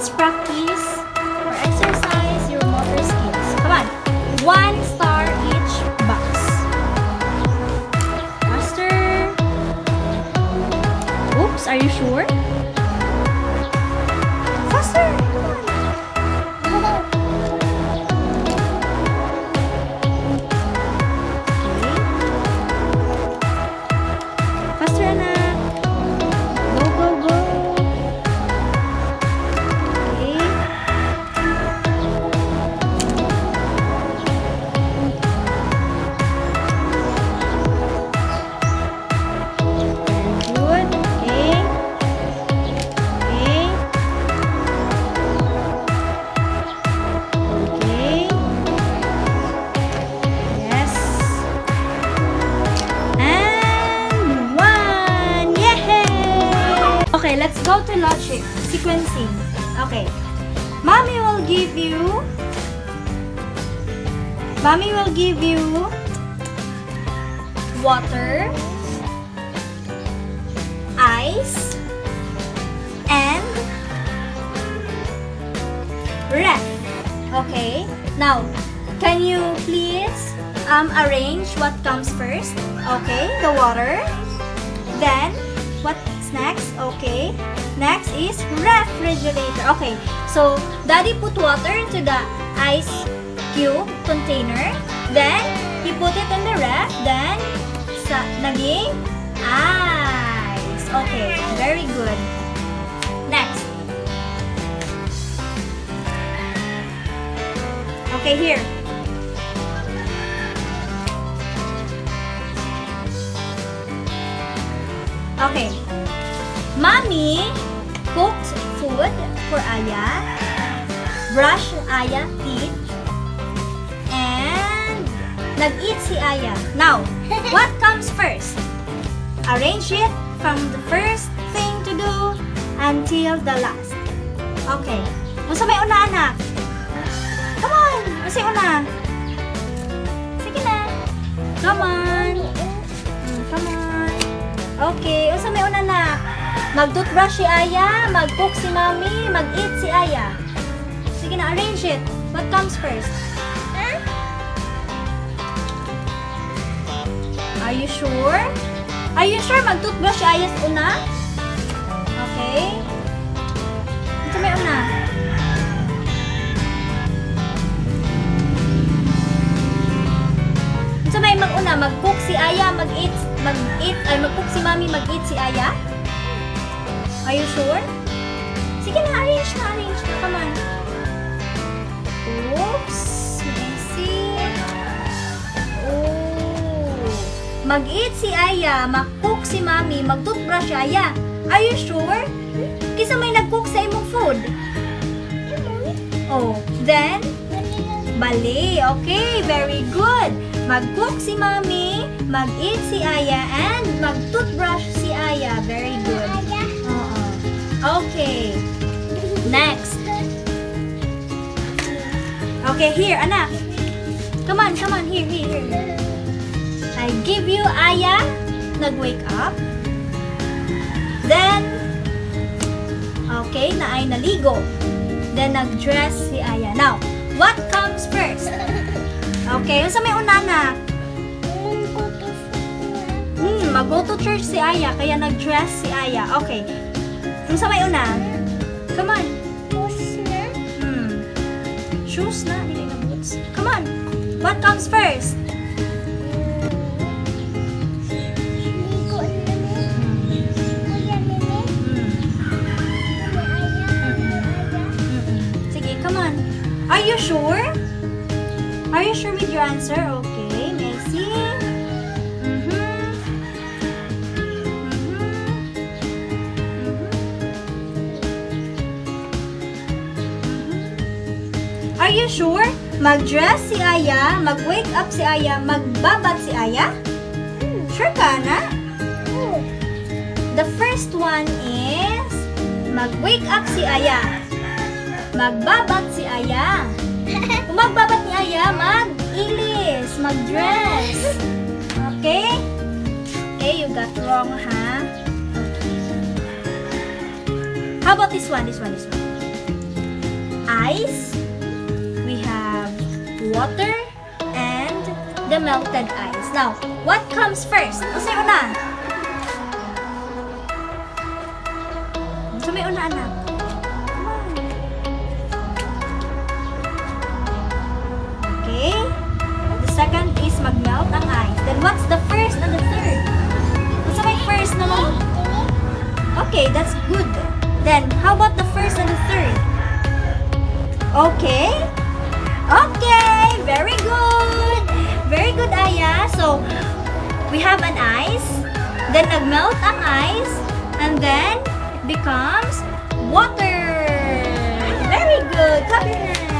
let's practice or exercise your motor skills. Come on. 1 star each box. Faster. Oops, are you sure? Faster. Come on. Faster, anak. Go, go, go. Okay. Very good. Okay. Okay. Okay. Yes. And 1. Yay! Okay, let's go to logic. Sequencing. Okay. Mommy will give you water, ice, and ref. Okay. Now, can you please arrange what comes first? Okay, the water. Then, what's next? Okay. Next is refrigerator. Okay. So, Daddy put water into the ice cube container. Then, he put it in the ref. Then, naging ice. Okay. Very good. Next. Okay, here. Okay. Mommy cooked food for Aya, brush Aya teeth, and nag-eat si Aya. Now, what comes first? Arrange it from the first thing to do until the last. Okay. Unsa may una, anak? Come on! Unsa may una? Sige na. Come on. Come on. Okay. Unsa may una na? Mag-toothbrush si Aya, mag-cook si Mommy, mag-eat si Aya. Sige na, arrange it. What comes first? Are you sure? Are you sure mag-toothbrush si Aya sa una? Okay. Ito may una. Ito may mag-una, mag-cook si Aya, mag-eat, mag-cook si Mommy, mag-eat si Aya? Are you sure? Sige na, arrange na. Come on. Oops. Messy. Oh. Mag-eat si Aya, mag-cook si Mommy, mag-toothbrush si Aya. Are you sure? Kisa may nag-cook sa imong food? Oh. Then? Bali. Okay, very good. Mag-cook si Mommy, mag-eat si Aya, and mag-toothbrush si Aya. Very good. Okay. Next. Okay, here, anak. Come on. Here. I give you Aya. Nag-wake up. Then, okay, na ay naligo. Then, nag-dress si Aya. Now, what comes first? Okay, sa may una, anak? Mag-go to church si Aya, kaya nag-dress si Aya. Okay. Sa may una? Come on. Shoes na. Hindi na boots. Come on. What comes first? Sige, come on. Are you sure? Are you sure with your answer? Okay, Messi. Are you sure? Mag-dress si Aya, mag-wake up si Aya, magbabat si Aya? Sure ka na? The first one is mag-wake up si Aya, magbabat si Aya. Kung magbabat ni Aya, mag-ilis, mag-dress. Okay? Okay, you got wrong, ha? How about this one? ice, we have water, and the melted ice. Now, what comes first? Ano sa'yo una? Ano may una, anak? Okay. The second is mag-melt ang ice. Then what's the first and the third? Ano may first naman? Okay, that's good. Then, how about the first and the third? Okay. Okay, very good. Very good, Aya. So, we have an ice, then nag-melt ang ice, and then becomes water. Very good. Clap your hands.